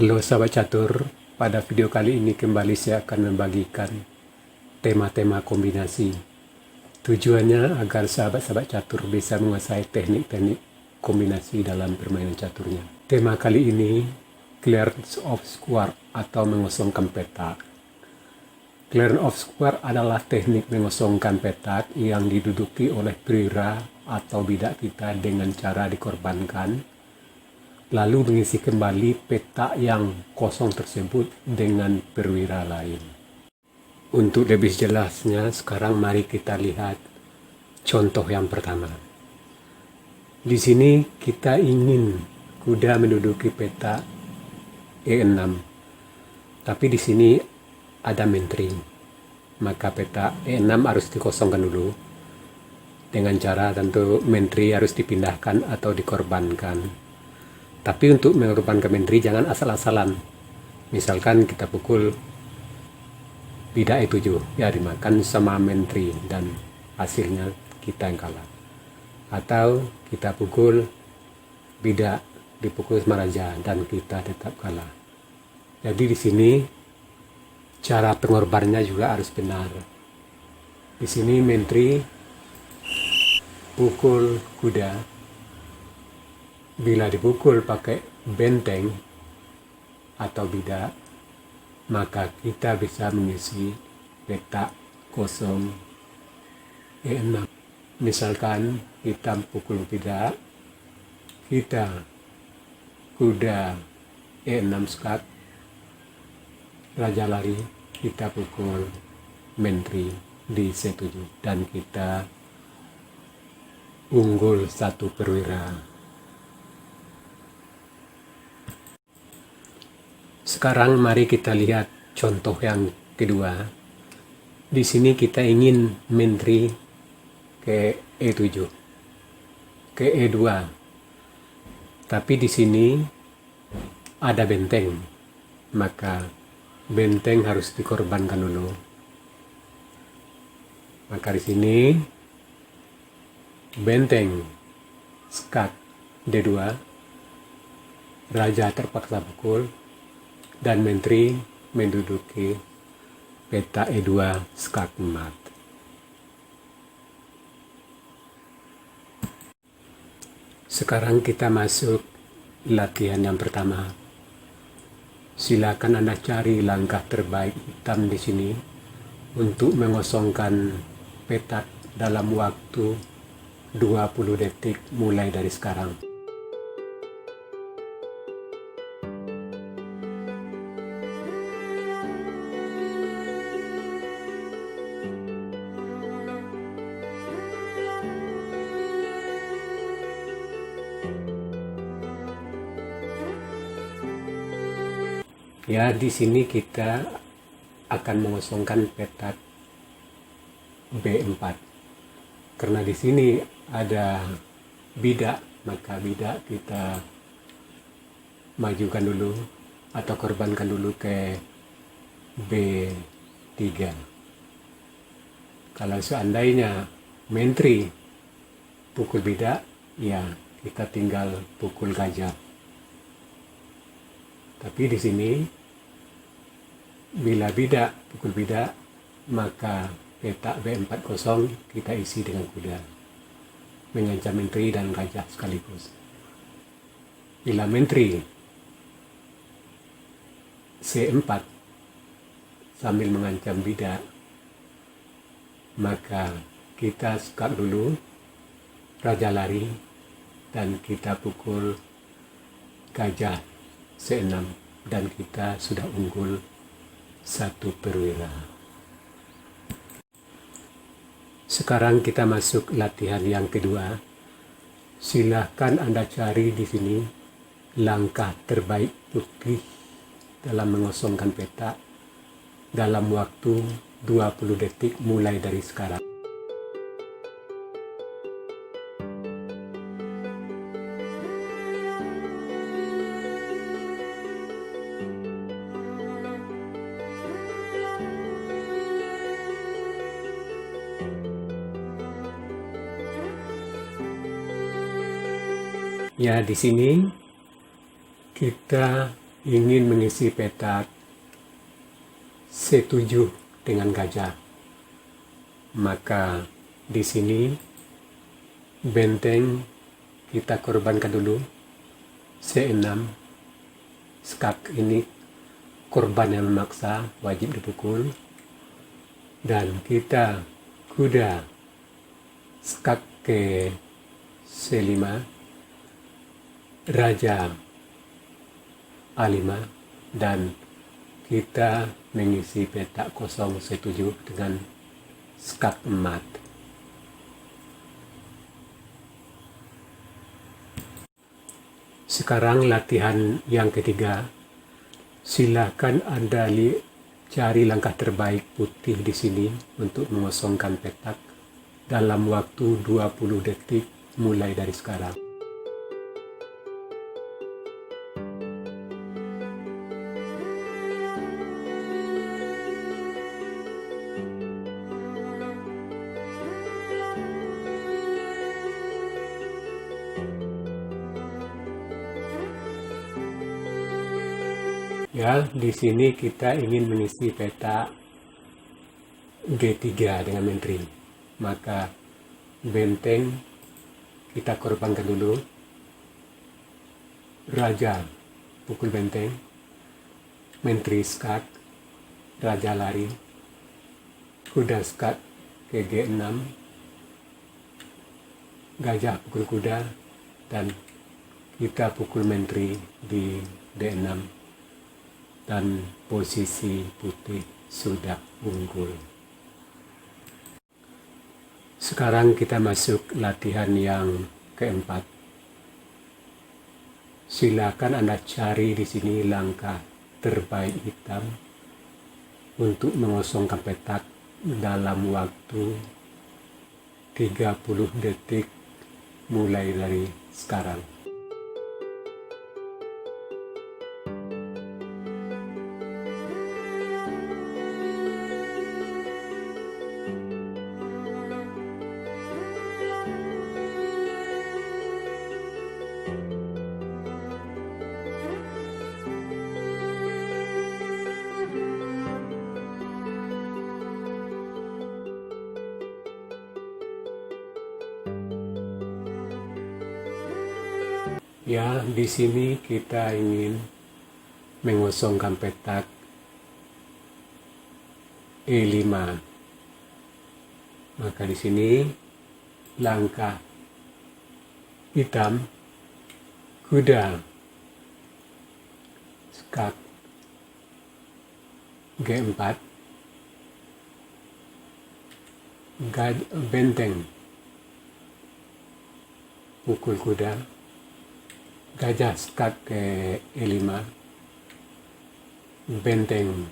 Halo sahabat catur, pada video kali ini kembali saya akan membagikan tema-tema kombinasi. Tujuannya agar sahabat-sahabat catur bisa menguasai teknik-teknik kombinasi dalam permainan caturnya. Tema kali ini, Clearance of Square atau mengosongkan petak. Clearance of Square adalah teknik mengosongkan petak yang diduduki oleh perwira atau bidak kita dengan cara dikorbankan, lalu mengisi kembali petak yang kosong tersebut dengan perwira lain. Untuk lebih jelasnya, sekarang mari kita lihat contoh yang pertama. Di sini kita ingin kuda menduduki petak E6, tapi di sini ada menteri, maka petak E6 harus dikosongkan dulu. Dengan cara tentu menteri harus dipindahkan atau dikorbankan. Tapi untuk mengorbankan menteri jangan asal-asalan. Misalkan kita pukul bidak E7, ya dimakan sama menteri dan hasilnya kita yang kalah. Atau kita pukul bidak dipukul sama raja dan kita tetap kalah. Jadi di sini cara pengorbanannya juga harus benar. Di sini menteri pukul kuda. Bila dipukul pakai benteng atau bidak, maka kita bisa mengisi petak kosong E6. Misalkan kita pukul bidak, kita kuda E6 skak, raja lari, kita pukul menteri di C7 dan kita unggul satu perwira. Sekarang mari kita lihat contoh yang kedua. Di sini kita ingin menteri ke E7, ke E2. Tapi di sini ada benteng, maka benteng harus dikorbankan dulu. Maka di sini benteng skak D2, raja terpaksa pukul, dan menteri menduduki petak E2 skak mat. Sekarang kita masuk latihan yang pertama. Silakan Anda cari langkah terbaik hitam di sini untuk mengosongkan petak dalam waktu 20 detik mulai dari sekarang. Ya, di sini kita akan mengosongkan petak B4. Karena di sini ada bidak, maka bidak kita majukan dulu atau korbankan dulu ke B3. Kalau seandainya menteri pukul bidak, ya kita tinggal pukul gajah. Tapi di sini bila bidak pukul bidak, maka petak B4 kosong kita isi dengan kuda, mengancam menteri dan gajah sekaligus. Bila menteri C4 sambil mengancam bidak, maka kita skak dulu, raja lari, dan kita pukul gajah C6 dan kita sudah unggul satu perwira. Sekarang kita masuk latihan yang kedua. Silahkan Anda cari di sini langkah terbaik putih dalam mengosongkan petak dalam waktu 20 detik mulai dari sekarang. Ya, di sini kita ingin mengisi petak setuju dengan gajah. Maka di sini benteng kita korbankan dulu C6. Skak ini korban yang memaksa, wajib dipukul. Dan kita kuda skak ke C5, raja A5, dan kita mengisi petak kosong C7 dengan skak emat. Sekarang latihan yang ketiga. Silakan Anda cari langkah terbaik putih di sini untuk mengosongkan petak dalam waktu 20 detik mulai dari sekarang. Ya, di sini kita ingin mengisi peta G3 dengan menteri. Maka benteng kita korbankan dulu. Raja pukul benteng, menteri skak, raja lari, kuda skak ke G6, gajah pukul kuda, dan kita pukul menteri di D6. Dan posisi putih sudah unggul. Sekarang kita masuk latihan yang keempat. Silakan Anda cari di sini langkah terbaik hitam untuk mengosongkan petak dalam waktu 30 detik mulai dari sekarang. Ya, di sini kita ingin mengosongkan petak E5. Maka di sini langkah hitam, kuda skak G4, benteng pukul kuda, gajah skak ke E5, benteng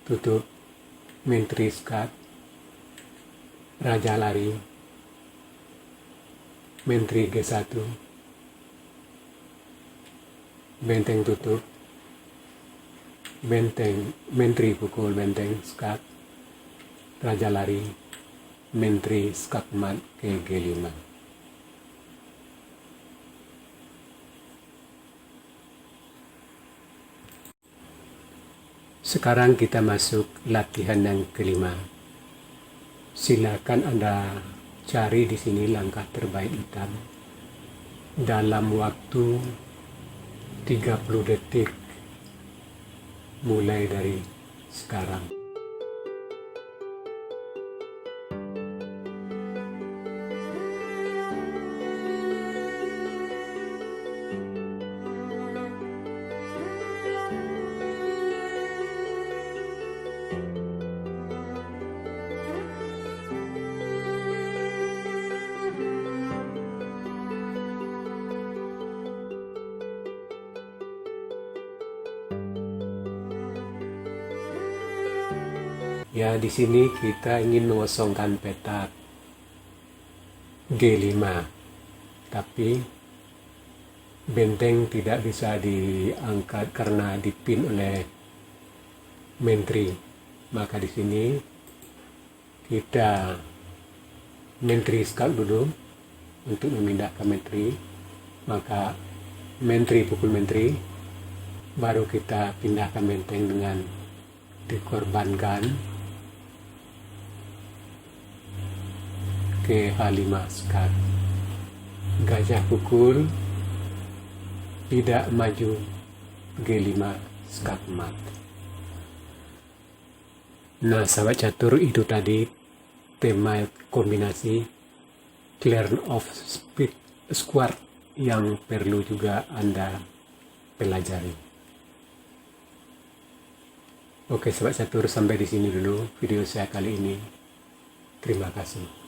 tutup, menteri skak, raja lari, menteri G1, benteng tutup, benteng menteri pukul benteng skak, raja lari, menteri skak mat ke G5. Sekarang kita masuk latihan yang kelima. Silakan Anda cari di sini langkah terbaik hitam dalam waktu 30 detik mulai dari sekarang. Ya, di sini kita ingin mengosongkan petak G5, tapi benteng tidak bisa diangkat karena dipin oleh menteri. Maka di sini kita menteri skak dulu untuk memindahkan menteri. Maka menteri, pukul menteri, baru kita pindahkan benteng dengan dikorbankan ke H5 skat. Gajah pukul tidak maju G5 skat mat. Nah, sahabat catur, itu tadi tema kombinasi clear of speed square yang perlu juga Anda pelajari. Oke, sahabat catur, sampai di sini dulu video saya kali ini. Terima kasih.